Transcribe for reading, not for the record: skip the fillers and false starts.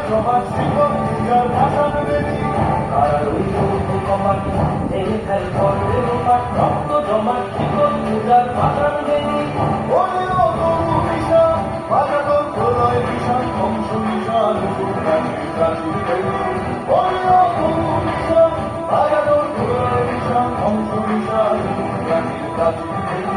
সমাজ শিক্ষক পূজার ভাষণ বেদি তারা রইল কমান এখানে পড়বে রোমান রক্ত জমা শিক্ষক পূজার ভাষণ বেদি বলিল তরু মিশন বাজাতর প্রলয় মিশন ধ্বংস মিশন প্রাচীর প্রাচীর বেদি বলিল তরু মিশন বাজাতর প্রলয় মিশন ধ্বংস মিশন প্রাচীর প্রাচীর বেদি